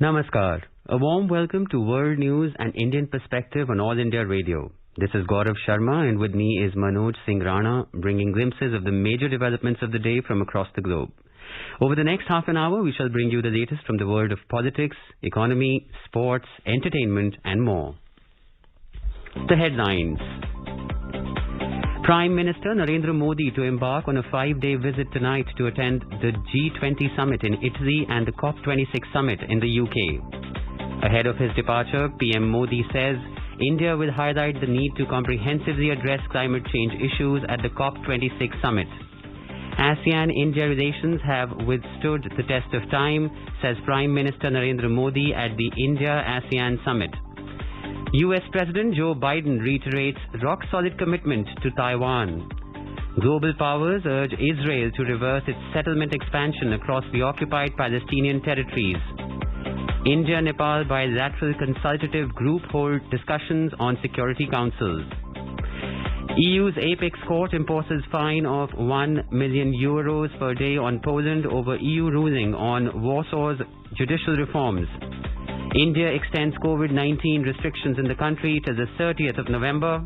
Namaskar. A warm welcome to World News and Indian Perspective on All India Radio. This is Gaurav Sharma and with me is Manoj Singh Rana, bringing glimpses of the major developments of the day from across the globe. Over the next half an hour, we shall bring you the latest from the world of politics, economy, sports, entertainment and more. The headlines. Prime Minister Narendra Modi to embark on a 5-day visit tonight to attend the G20 summit in Italy and the COP26 summit in the UK. Ahead of his departure, PM Modi says India will highlight the need to comprehensively address climate change issues at the COP26 summit. ASEAN-India relations have withstood the test of time, says Prime Minister Narendra Modi at the India-ASEAN summit. US President Joe Biden reiterates rock-solid commitment to Taiwan. Global powers urge Israel to reverse its settlement expansion across the occupied Palestinian territories. India-Nepal bilateral consultative group hold discussions on security councils. EU's apex court imposes fine of €1 million per day on Poland over EU ruling on Warsaw's judicial reforms. India extends COVID-19 restrictions in the country till the 30th of November.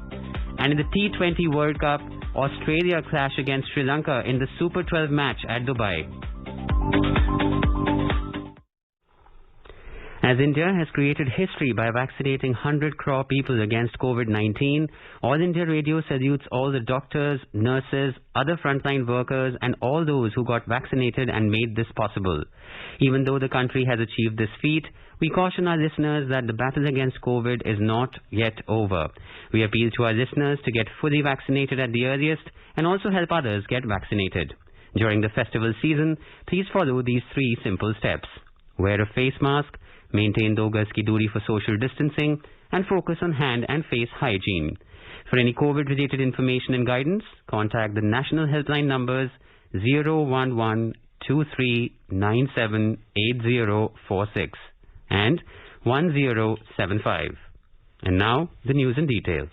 And in the T20 World Cup, Australia clash against Sri Lanka in the Super 12 match at Dubai. As India has created history by vaccinating 100 crore people against COVID-19, All India Radio salutes all the doctors, nurses, other frontline workers and all those who got vaccinated and made this possible. Even though the country has achieved this feat, we caution our listeners that the battle against COVID is not yet over. We appeal to our listeners to get fully vaccinated at the earliest and also help others get vaccinated. During the festival season, please follow these 3 simple steps. Wear a face mask, maintain 2 gaz ki doori for social distancing, and focus on hand and face hygiene. For any COVID-related information and guidance, contact the national helpline numbers 011 2397 8046 and 1075. And now, the news in detail.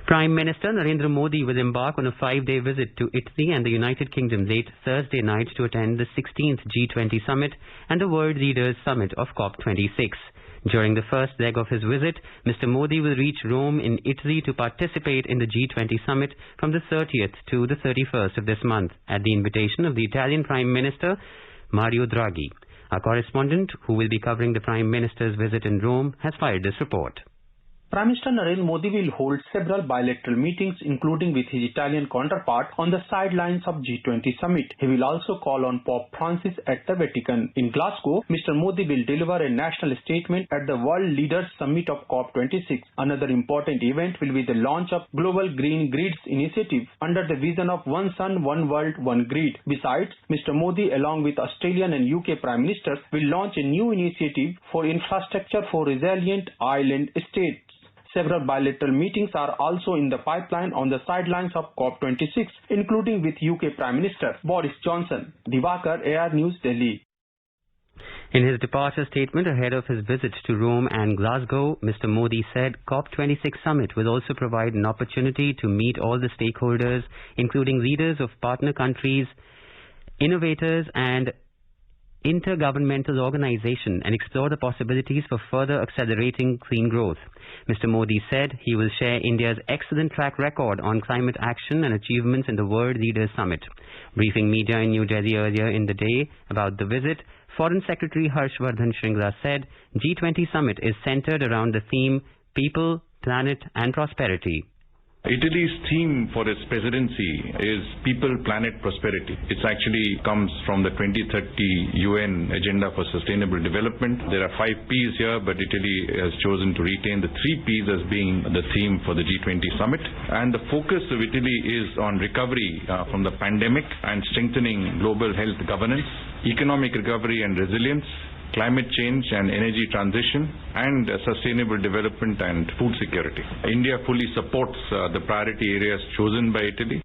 Prime Minister Narendra Modi will embark on a 5-day visit to Italy and the United Kingdom late Thursday night to attend the 16th G20 summit and the World Leaders Summit of COP26. During the first leg of his visit, Mr. Modi will reach Rome in Italy to participate in the G20 summit from the 30th to the 31st of this month at the invitation of the Italian Prime Minister Mario Draghi. Our correspondent, who will be covering the Prime Minister's visit in Rome, has filed this report. Prime Minister Narendra Modi will hold several bilateral meetings, including with his Italian counterpart, on the sidelines of G20 summit. He will also call on Pope Francis at the Vatican. In Glasgow, Mr. Modi will deliver a national statement at the World Leaders Summit of COP26. Another important event will be the launch of Global Green Grids initiative under the vision of One Sun, One World, One Grid. Besides, Mr. Modi, along with Australian and UK Prime Ministers, will launch a new initiative for infrastructure for resilient island states. Several bilateral meetings are also in the pipeline on the sidelines of COP26, including with UK Prime Minister Boris Johnson. Divakar, AR News, Delhi. In his departure statement ahead of his visits to Rome and Glasgow, Mr. Modi said COP26 summit will also provide an opportunity to meet all the stakeholders, including leaders of partner countries, innovators and intergovernmental organization, and explore the possibilities for further accelerating clean growth. Mr. Modi said he will share India's excellent track record on climate action and achievements in the World Leaders Summit. Briefing media in New Delhi earlier in the day about the visit, Foreign Secretary Harshvardhan Shringla said G20 Summit is centered around the theme People, Planet and Prosperity. Italy's theme for its presidency is People, Planet, Prosperity. It actually comes from the 2030 UN Agenda for Sustainable Development. There are 5 Ps here, but Italy has chosen to retain the 3 Ps as being the theme for the G20 summit. And the focus of Italy is on recovery from the pandemic and strengthening global health governance, economic recovery and resilience, climate change and energy transition, and sustainable development and food security. India fully supports the priority areas chosen by Italy.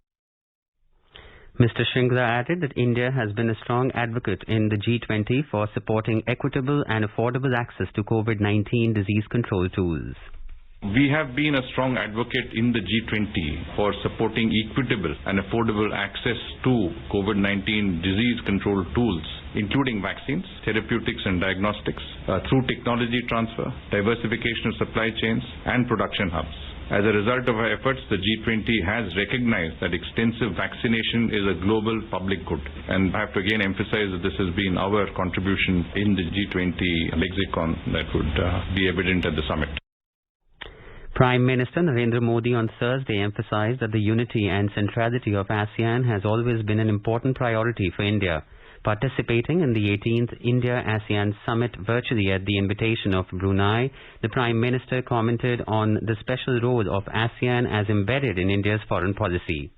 Mr. Shringla added that India has been a strong advocate in the G20 for supporting equitable and affordable access to COVID-19 disease control tools. We have been a strong advocate in the G20 for supporting equitable and affordable access to COVID-19 disease control tools, including vaccines, therapeutics and diagnostics, through technology transfer, diversification of supply chains and production hubs. As a result of our efforts, the G20 has recognized that extensive vaccination is a global public good. And I have to again emphasize that this has been our contribution in the G20 lexicon that would be evident at the summit. Prime Minister Narendra Modi on Thursday emphasized that the unity and centrality of ASEAN has always been an important priority for India. Participating in the 18th India-ASEAN Summit virtually at the invitation of Brunei, the Prime Minister commented on the special role of ASEAN as embedded in India's foreign policy.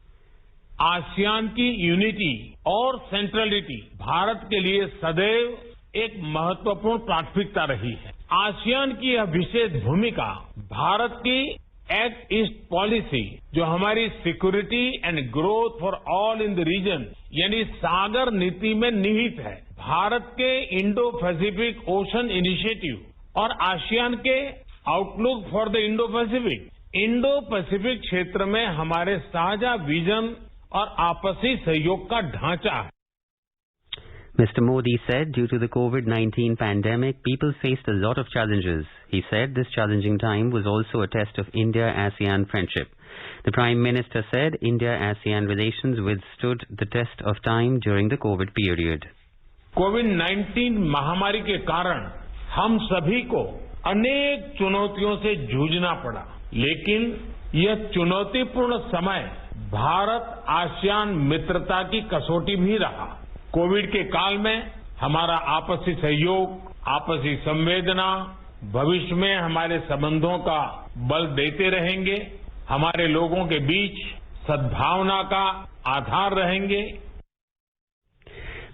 ASEAN की unity और centrality Bharat के लिए सदैव एक महत्वपूर्ण प्राथमिकता रही है। आसियान की यह विशेष भूमिका भारत की एक्ट ईस्ट पॉलिसी, जो हमारी security and growth for all in the region यानी सागर नीति में निहित है। भारत के इंडो पैसिफिक ओशन इनिशिएटिव और आसियान के outlook for the Indo Pacific क्षेत्र में हमारे साझा विजन और आपसी सहयोग का ढांचा है। Mr. Modi said due to the COVID-19 pandemic, people faced a lot of challenges. He said this challenging time was also a test of India-ASEAN friendship. The Prime Minister said India-ASEAN relations withstood the test of time during the COVID period. COVID-19 महामारी के कारण हम सभी को अनेक चुनौतियों से जूझना पड़ा, लेकिन यह चुनौतीपूर्ण समय भारत आसियान मित्रता की कसौटी भी रहा। कोविड के काल में हमारा आपसी सहयोग, आपसी संवेदना भविष्य में हमारे संबंधों का बल देते रहेंगे, हमारे लोगों के बीच सद्भावना का आधार रहेंगे।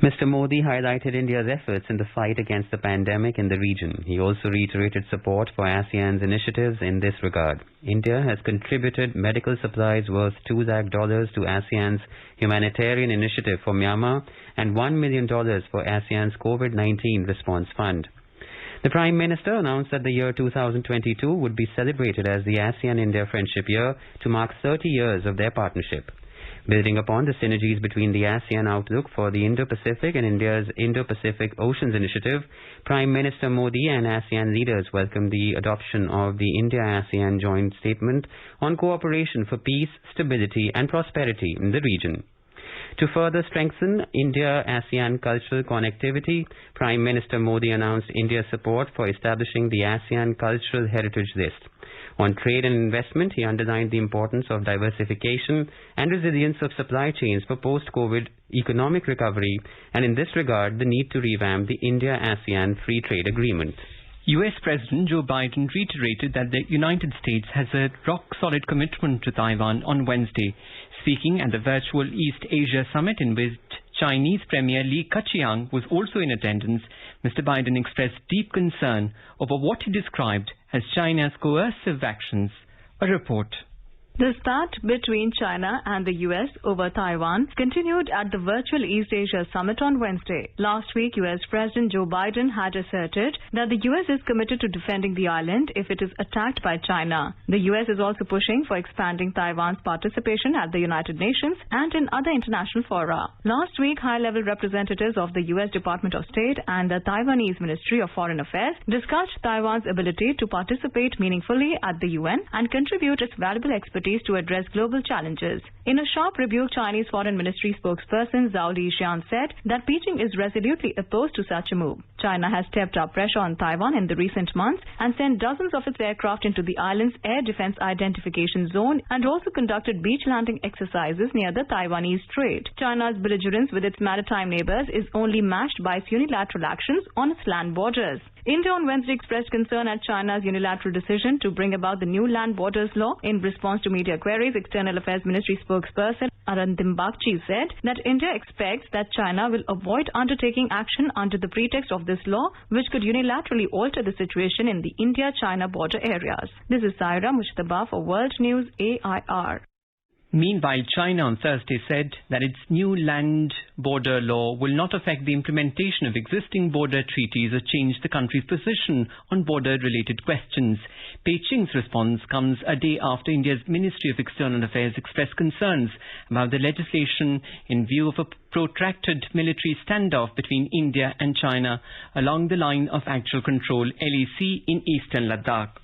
Mr. Modi highlighted India's efforts in the fight against the pandemic in the region. He also reiterated support for ASEAN's initiatives in this regard. India has contributed medical supplies worth $2 lakh to ASEAN's humanitarian initiative for Myanmar and $1 million for ASEAN's COVID-19 response fund. The Prime Minister announced that the year 2022 would be celebrated as the ASEAN-India Friendship Year to mark 30 years of their partnership. Building upon the synergies between the ASEAN outlook for the Indo-Pacific and India's Indo-Pacific Oceans Initiative, Prime Minister Modi and ASEAN leaders welcomed the adoption of the India-ASEAN Joint Statement on cooperation for peace, stability and prosperity in the region. To further strengthen India-ASEAN cultural connectivity, Prime Minister Modi announced India's support for establishing the ASEAN Cultural Heritage List. On trade and investment, he underlined the importance of diversification and resilience of supply chains for post-COVID economic recovery, and in this regard, the need to revamp the India-ASEAN Free Trade Agreement. US President Joe Biden reiterated that the United States has a rock-solid commitment to Taiwan on Wednesday. Speaking at the virtual East Asia Summit in which Chinese Premier Li Keqiang was also in attendance, Mr. Biden expressed deep concern over what he described as China's coercive actions. A report. The spat between China and the US over Taiwan continued at the virtual East Asia Summit on Wednesday. Last week, US President Joe Biden had asserted that the US is committed to defending the island if it is attacked by China. The US is also pushing for expanding Taiwan's participation at the United Nations and in other international fora. Last week, high-level representatives of the US Department of State and the Taiwanese Ministry of Foreign Affairs discussed Taiwan's ability to participate meaningfully at the UN and contribute its valuable expertise to address global challenges. In a sharp rebuke, Chinese Foreign Ministry spokesperson Zhao Lijian said that Beijing is resolutely opposed to such a move. China has stepped up pressure on Taiwan in the recent months and sent dozens of its aircraft into the island's air defense identification zone and also conducted beach landing exercises near the Taiwanese Strait. China's belligerence with its maritime neighbors is only matched by its unilateral actions on its land borders. India on Wednesday expressed concern at China's unilateral decision to bring about the new land borders law. In response to media queries, External Affairs Ministry spokesperson Arindam Bagchi said that India expects that China will avoid undertaking action under the pretext of this law, which could unilaterally alter the situation in the India-China border areas. This is Saira Mujtaba for World News AIR. Meanwhile, China on Thursday said that its new land border law will not affect the implementation of existing border treaties or change the country's position on border-related questions. Beijing's response comes a day after India's Ministry of External Affairs expressed concerns about the legislation in view of a protracted military standoff between India and China along the line of actual control (LAC) in eastern Ladakh.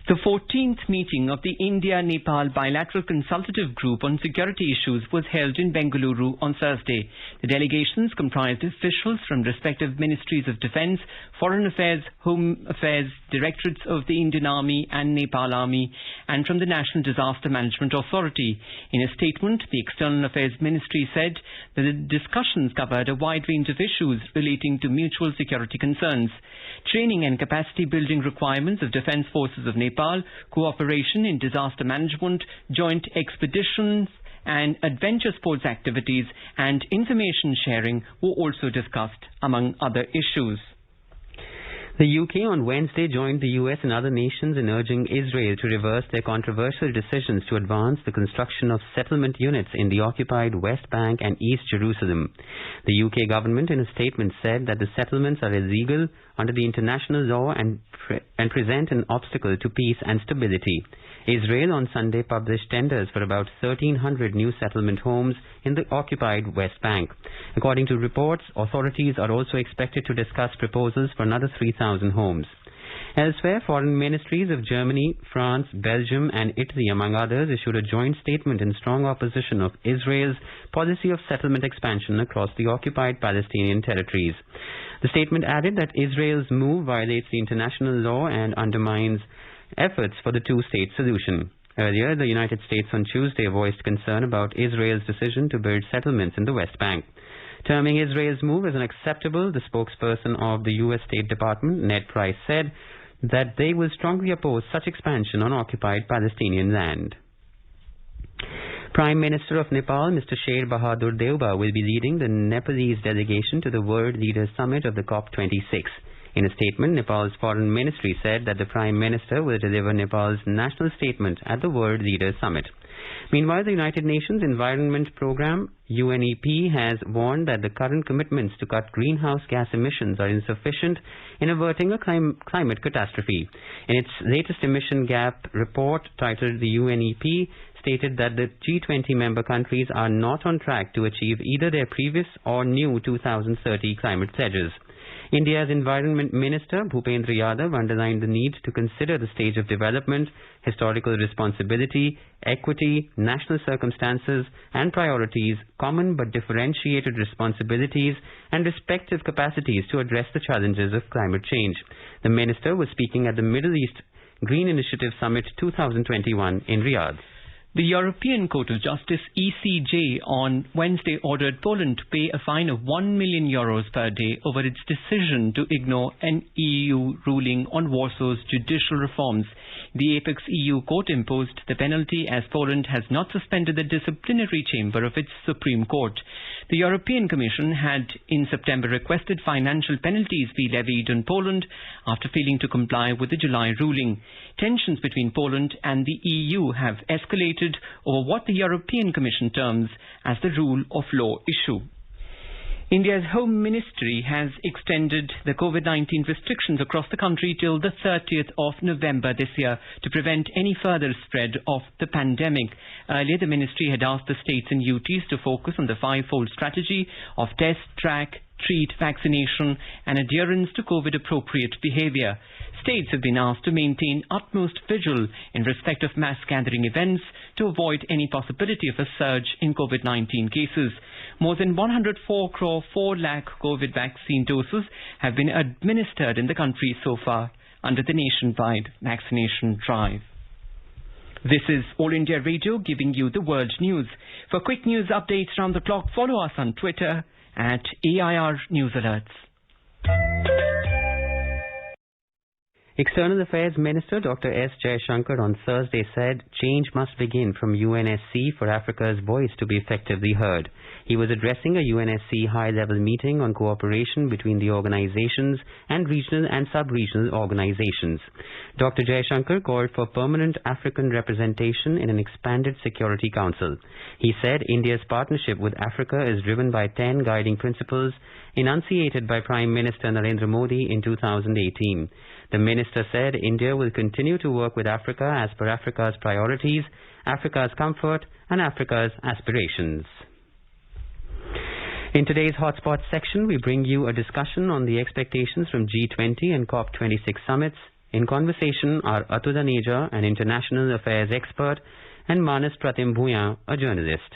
The 14th meeting of the India-Nepal Bilateral Consultative Group on Security Issues was held in Bengaluru on Thursday. The delegations comprised officials from respective Ministries of Defence, Foreign Affairs, Home Affairs, Directorates of the Indian Army and Nepal Army, and from the National Disaster Management Authority. In a statement, the External Affairs Ministry said that the discussions covered a wide range of issues relating to mutual security concerns. Training and capacity building requirements of Defence Forces of Nepal, cooperation in disaster management, joint expeditions and adventure sports activities and information sharing were also discussed, among other issues. The UK on Wednesday joined the US and other nations in urging Israel to reverse their controversial decisions to advance the construction of settlement units in the occupied West Bank and East Jerusalem. The UK government in a statement said that the settlements are illegal under the international law and present an obstacle to peace and stability. Israel on Sunday published tenders for about 1,300 new settlement homes in the occupied West Bank. According to reports, authorities are also expected to discuss proposals for another 3,000 homes. Elsewhere, foreign ministries of Germany, France, Belgium and Italy, among others, issued a joint statement in strong opposition of Israel's policy of settlement expansion across the occupied Palestinian territories. The statement added that Israel's move violates the international law and undermines efforts for the two-state solution. Earlier, the United States on Tuesday voiced concern about Israel's decision to build settlements in the West Bank. Terming Israel's move as unacceptable, the spokesperson of the U.S. State Department, Ned Price, said that they will strongly oppose such expansion on occupied Palestinian land. Prime Minister of Nepal, Mr. Sher Bahadur Deuba, will be leading the Nepalese delegation to the World Leaders Summit of the COP26. In a statement, Nepal's Foreign Ministry said that the Prime Minister will deliver Nepal's national statement at the World Leaders Summit. Meanwhile, the United Nations Environment Programme, UNEP, has warned that the current commitments to cut greenhouse gas emissions are insufficient in averting a climate catastrophe. In its latest emission gap report titled the UNEP, stated that the G20 member countries are not on track to achieve either their previous or new 2030 climate pledges. India's Environment Minister Bhupendra Yadav underlined the need to consider the stage of development, historical responsibility, equity, national circumstances and priorities, common but differentiated responsibilities and respective capacities to address the challenges of climate change. The minister was speaking at the Middle East Green Initiative Summit 2021 in Riyadh. The European Court of Justice ECJ on Wednesday ordered Poland to pay a fine of €1 million per day over its decision to ignore an EU ruling on Warsaw's judicial reforms. The apex EU court imposed the penalty as Poland has not suspended the disciplinary chamber of its Supreme Court. The European Commission had in September requested financial penalties be levied on Poland after failing to comply with the July ruling. Tensions between Poland and the EU have escalated over what the European Commission terms as the rule of law issue. India's Home Ministry has extended the COVID-19 restrictions across the country till the 30th of November this year to prevent any further spread of the pandemic. Earlier, the ministry had asked the states and UTs to focus on the five-fold strategy of test, track, treat, vaccination and adherence to COVID-appropriate behaviour. States have been asked to maintain utmost vigil in respect of mass gathering events to avoid any possibility of a surge in COVID-19 cases. More than 104 crore 4 lakh COVID vaccine doses have been administered in the country so far under the nationwide vaccination drive. This is All India Radio giving you the world news. For quick news updates round the clock, follow us on Twitter @AIR News Alerts. External Affairs Minister Dr. S. Jaishankar on Thursday said change must begin from UNSC for Africa's voice to be effectively heard. He was addressing a UNSC high-level meeting on cooperation between the organizations and regional and sub-regional organizations. Dr. Jaishankar called for permanent African representation in an expanded Security Council. He said India's partnership with Africa is driven by 10 guiding principles enunciated by Prime Minister Narendra Modi in 2018. The minister said India will continue to work with Africa as per Africa's priorities, Africa's comfort and Africa's aspirations. In today's Hotspot section, we bring you a discussion on the expectations from G20 and COP26 summits. In conversation are Atul Daneja, an international affairs expert, and Manas Pratim Bhuyan, a journalist.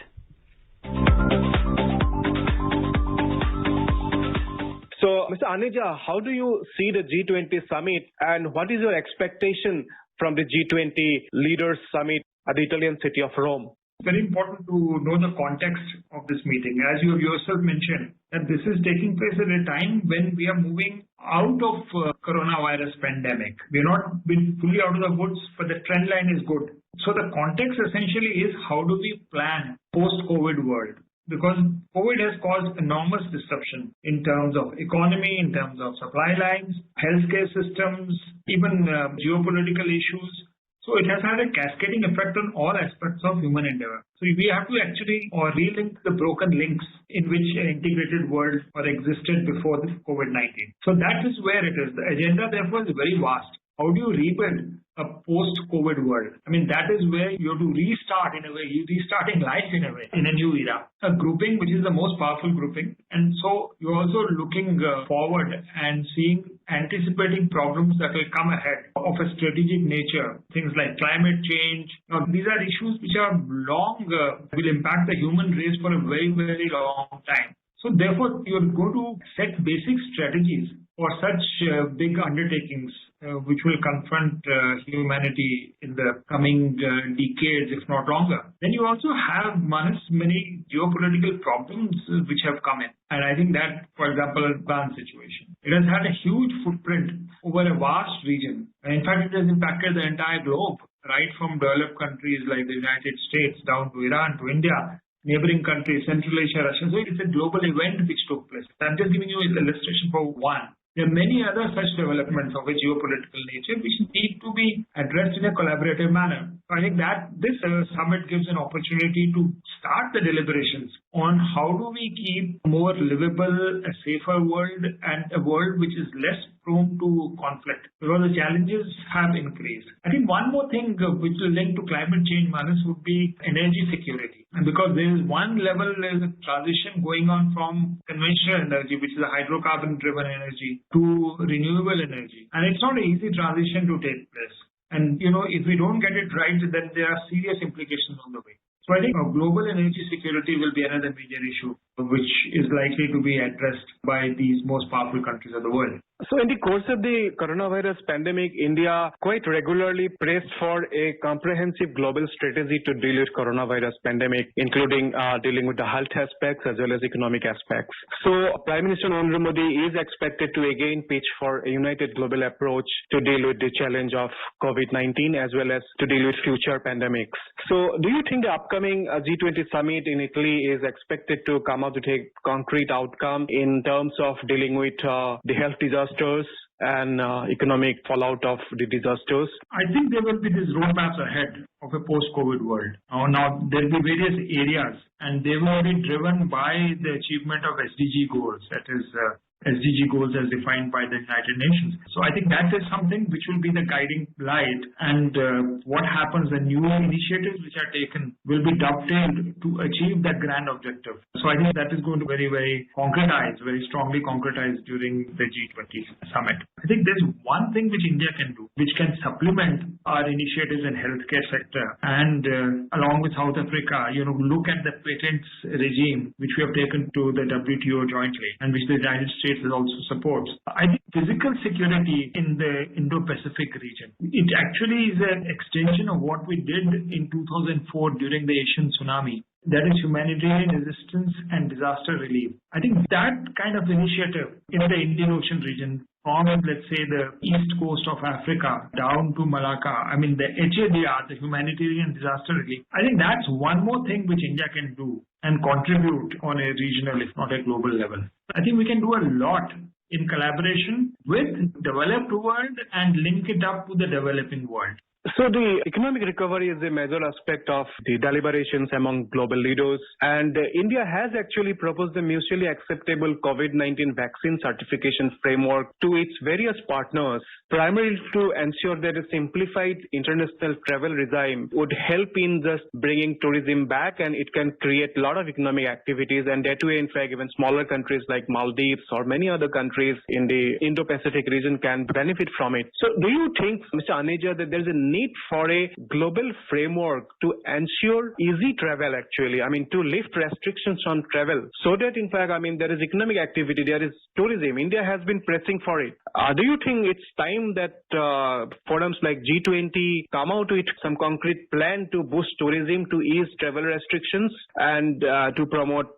So, Mr. Aneja, how do you see the G20 summit and what is your expectation from the G20 leaders summit at the Italian city of Rome? Very important to know the context of this meeting. As you have yourself mentioned, that this is taking place at a time when we are moving out of coronavirus pandemic. We have not been fully out of the woods, but the trend line is good. So the context essentially is how do we plan post-COVID world? Because COVID has caused enormous disruption in terms of economy, in terms of supply lines, healthcare systems, even geopolitical issues. So it has had a cascading effect on all aspects of human endeavor. So we have to actually relink the broken links in which an integrated world existed before the COVID-19. So that is where it is. The agenda therefore is very vast. How do you rebuild a post-COVID world? I mean, that is where you have to restart in a way, you're restarting life in a way, in a new era. A grouping which is the most powerful grouping. And so you're also looking forward and anticipating problems that will come ahead of a strategic nature. Things like climate change. Now, these are issues which are will impact the human race for a very, very long time. So therefore, you're going to set basic strategies for such big undertakings which will confront humanity in the coming decades, if not longer. Then you also have many geopolitical problems which have come in. And I think that, for example, the Afghan situation. It has had a huge footprint over a vast region. And in fact, it has impacted the entire globe, right from developed countries like the United States down to Iran to India, neighboring countries, Central Asia, Russia. So it's a global event which took place. I'm just giving you an illustration for one. There are many other such developments of a geopolitical nature which need to be addressed in a collaborative manner. So I think that this summit gives an opportunity to start the deliberations on how do we keep a more livable, a safer world and a world which is less prone to conflict because the challenges have increased. I think one more thing which will link to climate change, Manas, would be energy security. And because there is one level, there is a transition going on from conventional energy, which is a hydrocarbon-driven energy, to renewable energy. And it's not an easy transition to take place. And, if we don't get it right, then there are serious implications on the way. So I think global energy security will be another major issue, which is likely to be addressed by these most powerful countries of the world. So in the course of the coronavirus pandemic, India quite regularly pressed for a comprehensive global strategy to deal with coronavirus pandemic, including dealing with the health aspects as well as economic aspects. So Prime Minister Narendra Modi is expected to again pitch for a united global approach to deal with the challenge of COVID-19 as well as to deal with future pandemics. So do you think the upcoming G20 summit in Italy is expected to come out with a concrete outcome in terms of dealing with the health disasters and economic fallout of the disasters? I think there will be these roadmaps ahead of a post-COVID world. Now, there will be various areas and they will be driven by the achievement of SDG goals, that is SDG goals as defined by the United Nations. So I think that is something which will be the guiding light, and what happens, the new initiatives which are taken will be dovetailed to achieve that grand objective. So I think that is going to very, very strongly concretize during the G20 summit. I think there's one thing which India can do, which can supplement our initiatives in healthcare sector and along with South Africa, look at the patents regime which we have taken to the WTO jointly and which the United States also supports. I think physical security in the Indo-Pacific region, it actually is an extension of what we did in 2004 during the Asian tsunami. That is humanitarian resistance and disaster relief. I think that kind of initiative in the Indian Ocean region from, let's say, the east coast of Africa down to Malacca. I mean, the HADR, the humanitarian disaster relief. I think that's one more thing which India can do and contribute on a regional, if not a global level. I think we can do a lot in collaboration with the developed world and link it up to the developing world. So the economic recovery is a major aspect of the deliberations among global leaders, and India has actually proposed a mutually acceptable COVID-19 vaccine certification framework to its various partners, primarily to ensure that a simplified international travel regime would help in just bringing tourism back, and it can create a lot of economic activities, and that way, in fact, even smaller countries like Maldives or many other countries in the Indo-Pacific region can benefit from it. So do you think, Mr. Aneja, that there is a need for a global framework to ensure easy travel, actually? I mean, to lift restrictions on travel so that, in fact, I mean, there is economic activity, there is tourism. India has been pressing for it. Do you think it's time that forums like G20 come out with some concrete plan to boost tourism, to ease travel restrictions, and to promote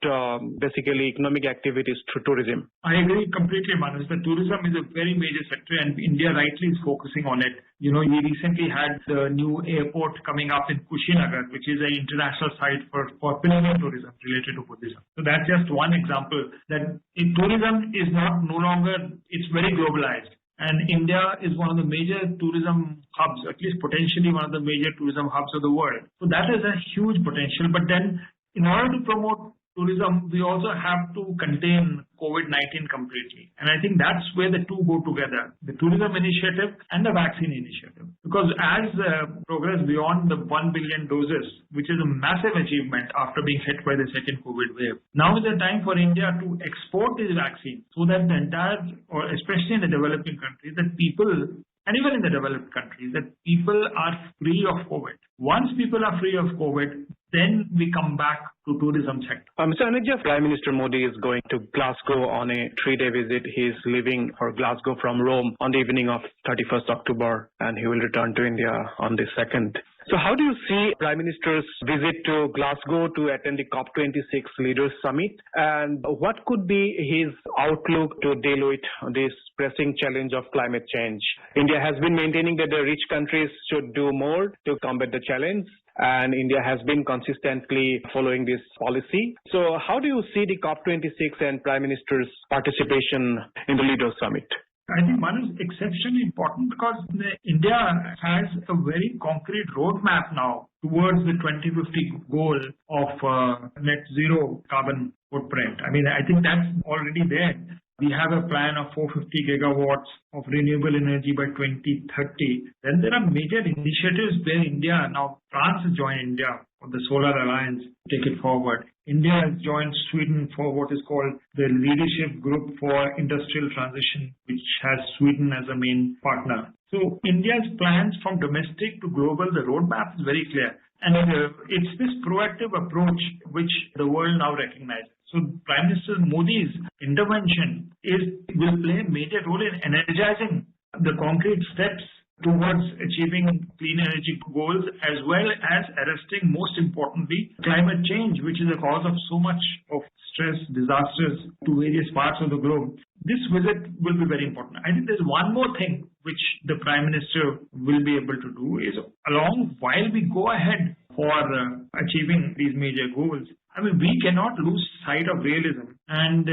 basically economic activities through tourism? I agree completely, Manoj. The tourism is a very major sector, and India rightly is focusing on it. You know, we recently had the new airport coming up in Kushinagar, which is an international site for pilgrim tourism related to Buddhism. So that's just one example that tourism is no longer, it's very globalized. And India is one of the major tourism hubs, at least potentially one of the major tourism hubs of the world. So that is a huge potential. But then in order to promote tourism, we also have to contain COVID-19 completely. And I think that's where the two go together, the tourism initiative and the vaccine initiative. Because as progress beyond the 1 billion doses, which is a massive achievement after being hit by the second COVID wave, now is the time for India to export these vaccines so that the entire, or especially in the developing countries, that people, and even in the developed countries, that people are free of COVID. Once people are free of COVID, then we come back to tourism sector. Mr. Aneja, Prime Minister Modi is going to Glasgow on a 3-day visit. He is leaving for Glasgow from Rome on the evening of 31st October, and he will return to India on the 2nd. So how do you see Prime Minister's visit to Glasgow to attend the COP26 Leaders Summit, and what could be his outlook to deal with this pressing challenge of climate change? India has been maintaining that the rich countries should do more to combat the challenge, and India has been consistently following this policy. So how do you see the COP26 and Prime Minister's participation in the Leaders Summit? I think one is exceptionally important because India has a very concrete roadmap now towards the 2050 goal of net zero carbon footprint. I mean, I think that's already there. We have a plan of 450 gigawatts of renewable energy by 2030. Then there are major initiatives where India, now France has joined India for the Solar Alliance to take it forward. India has joined Sweden for what is called the Leadership Group for Industrial Transition, which has Sweden as a main partner. So India's plans from domestic to global, the roadmap is very clear. And it's this proactive approach which the world now recognizes. So Prime Minister Modi's intervention will play a major role in energizing the concrete steps towards achieving clean energy goals, as well as arresting, most importantly, climate change, which is the cause of so much of stress, disasters to various parts of the globe. This visit will be very important. I think there's one more thing which the Prime Minister will be able to do is, while we go ahead for achieving these major goals, I mean, we cannot lose sight of realism and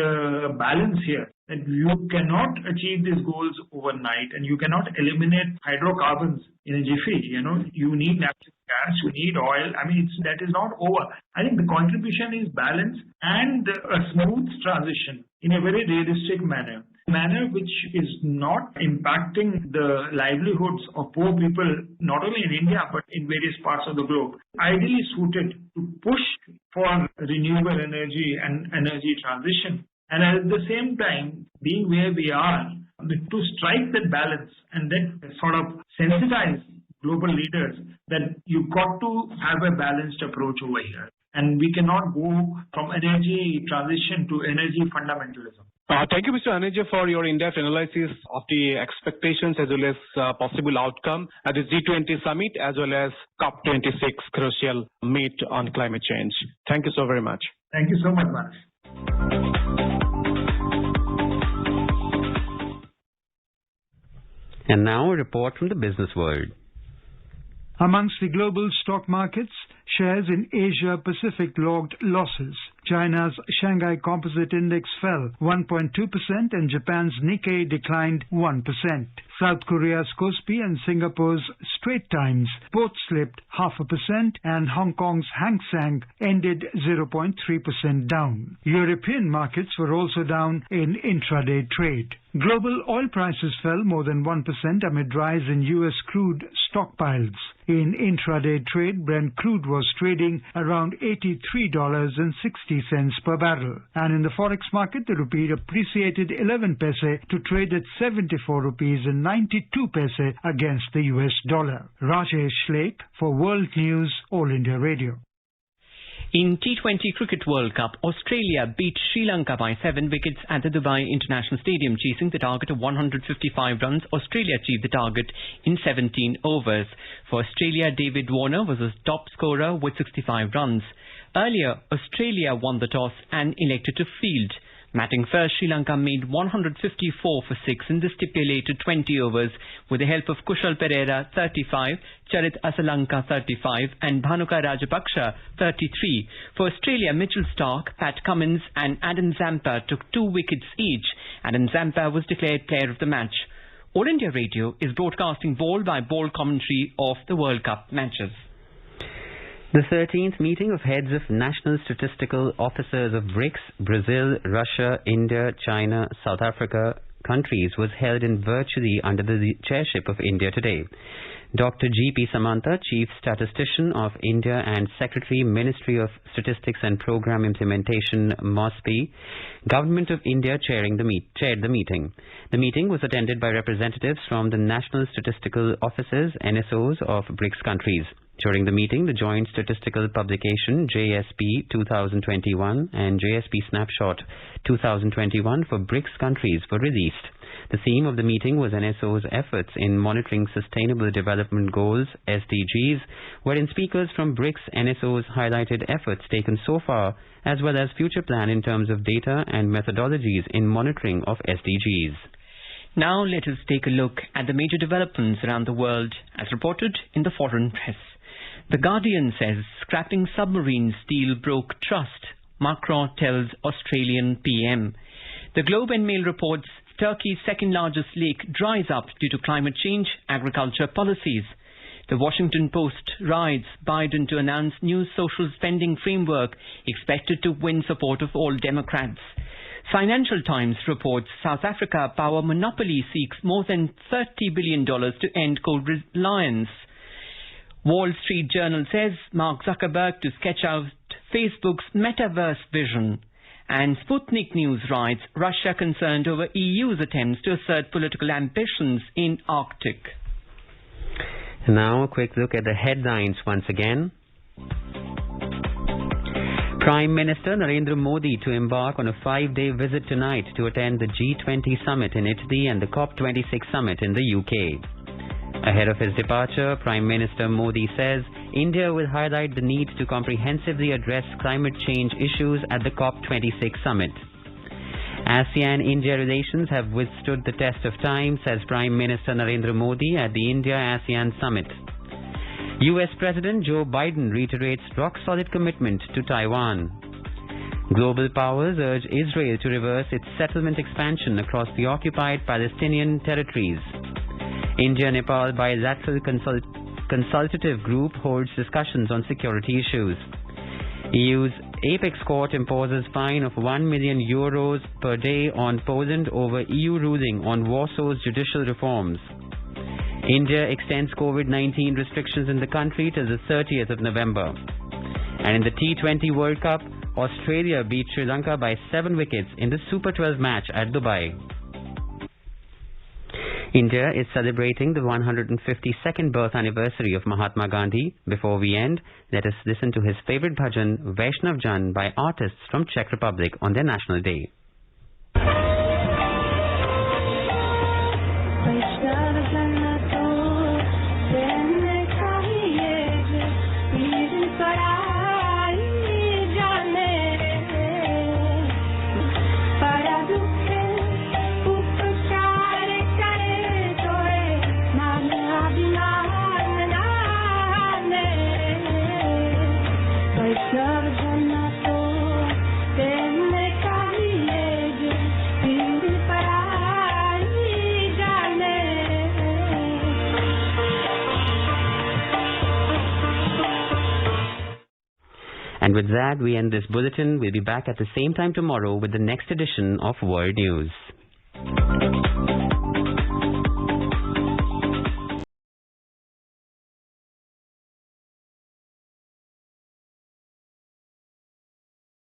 balance here. That you cannot achieve these goals overnight, and you cannot eliminate hydrocarbons in a jiffy. You know, you need natural gas, you need oil. I mean, that is not over. I think the contribution is balanced and a smooth transition in a very realistic manner which is not impacting the livelihoods of poor people, not only in India, but in various parts of the globe. Ideally suited to push for renewable energy and energy transition. And at the same time, being where we are, to strike that balance and then sort of sensitize global leaders that you've got to have a balanced approach over here. And we cannot go from energy transition to energy fundamentalism. Thank you, Mr. Aneja, for your in-depth analysis of the expectations as well as possible outcome at the G20 summit as well as COP26 crucial meet on climate change. Thank you so very much. Thank you so much, Manoj. And now a report from the business world. Amongst the global stock markets, shares in Asia Pacific logged losses. China's Shanghai Composite Index fell 1.2% and Japan's Nikkei declined 1%. South Korea's Kospi and Singapore's Straits Times both slipped 0.5% and Hong Kong's Hang Seng ended 0.3% down. European markets were also down in intraday trade. Global oil prices fell more than 1% amid rise in U.S. crude stockpiles. In intraday trade, Brent crude was trading around $83.60 per barrel. And in the forex market, the rupee appreciated 11 paise to trade at 74 rupees and 92 paise against the US dollar. Rajesh Lake for World News, All India Radio. In T20 Cricket World Cup, Australia beat Sri Lanka by 7 wickets at the Dubai International Stadium, chasing the target of 155 runs. Australia achieved the target in 17 overs. For Australia, David Warner was the top scorer with 65 runs. Earlier, Australia won the toss and elected to field. Batting first, Sri Lanka made 154 for 6 in the stipulated 20 overs with the help of Kushal Perera 35, Charit Asalanka 35 and Bhanuka Rajapaksa 33. For Australia, Mitchell Starc, Pat Cummins and Adam Zampa took 2 wickets each. Adam Zampa was declared player of the match. All India Radio is broadcasting ball-by-ball commentary of the World Cup matches. The 13th meeting of heads of national statistical officers of BRICS, Brazil, Russia, India, China, South Africa countries was held in virtually under the chairship of India today. Dr. G.P. Samanta, Chief Statistician of India and Secretary, Ministry of Statistics and Program Implementation, MOSPI, Government of India chaired the meeting. The meeting was attended by representatives from the National Statistical Offices, NSOs of BRICS countries. During the meeting, the joint statistical publication JSP 2021 and JSP Snapshot 2021 for BRICS countries were released. The theme of the meeting was NSO's efforts in monitoring Sustainable Development Goals, SDGs, wherein speakers from BRICS NSOs highlighted efforts taken so far as well as future plan in terms of data and methodologies in monitoring of SDGs. Now let us take a look at the major developments around the world as reported in the foreign press. The Guardian says scrapping submarines deal broke trust, Macron tells Australian PM. The Globe and Mail reports Turkey's second largest lake dries up due to climate change, agriculture policies. The Washington Post rides Biden to announce new social spending framework expected to win support of all Democrats. Financial Times reports South Africa power monopoly seeks more than $30 billion to end coal reliance. Wall Street Journal says Mark Zuckerberg to sketch out Facebook's metaverse vision. And Sputnik News writes Russia concerned over EU's attempts to assert political ambitions in Arctic. Now a quick look at the headlines once again. Prime Minister Narendra Modi to embark on a 5-day visit tonight to attend the G20 summit in Italy and the COP26 summit in the UK. Ahead of his departure, Prime Minister Modi says India will highlight the need to comprehensively address climate change issues at the COP26 summit. ASEAN-India relations have withstood the test of time, says Prime Minister Narendra Modi at the India-ASEAN summit. US President Joe Biden reiterates rock-solid commitment to Taiwan. Global powers urge Israel to reverse its settlement expansion across the occupied Palestinian territories. India-Nepal bilateral consultative group holds discussions on security issues. EU's Apex Court imposes fine of €1 million per day on Poland over EU ruling on Warsaw's judicial reforms. India extends COVID-19 restrictions in the country till the 30th of November. And in the T20 World Cup, Australia beat Sri Lanka by 7 wickets in the Super 12 match at Dubai. India is celebrating the 152nd birth anniversary of Mahatma Gandhi. Before we end, let us listen to his favorite bhajan, Vaishnav Jan, by artists from Czech Republic on their National Day. with that, we end this bulletin. We'll be back at the same time tomorrow with the next edition of World News.